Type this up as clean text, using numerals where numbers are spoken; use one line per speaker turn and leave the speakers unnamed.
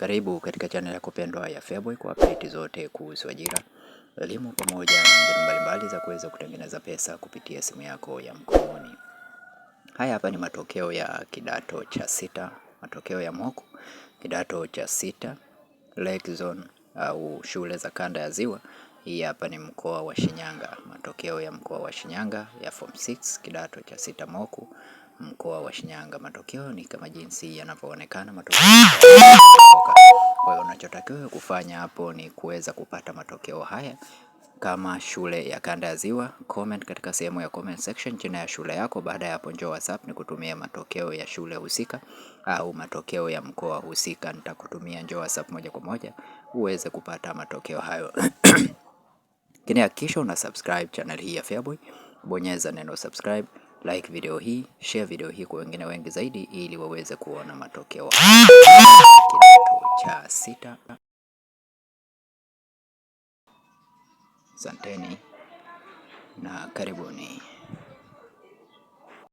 Karibu katika channel yako pendwa ya Feaboy kwa update zote kuhusu ajira, elimu pamoja na mbinu mbalimbali za kuweza kutengeneza pesa kupitia simu yako ya mkononi. Haya hapa ni matokeo ya kidato cha sita, matokeo ya mock kidato cha sita, Lake Zone au shule za kanda ya Ziwa. Hii hapa ni mkoa wa Shinyanga, matokeo ya mkoa wa Shinyanga ya form 6 kidato cha sita mock mkoa wa Shinyanga. Matokeo ni kama jinsi yanavyoonekana matokeo. Kwa hiyo unachotakiwa kufanya hapo ni kuweza kupata matokeo haya kama shule ya kanda ya Ziwa. Comment katika sehemu ya comment section jina ya shule yako. Baada ya hapo njoo WhatsApp ni kutumia matokeo ya shule husika au matokeo ya mkoa husika. Nitakutumia njoo WhatsApp moja kwa moja uweze kupata matokeo hayo. Lakini hakikisha una subscribe channel hii ya Feaboy. Bonyeza neno subscribe, like video hii, share video hii kwa wengine wengi zaidi ili waweze kuona matokeo kidato cha sita. Asanteni na karibuni.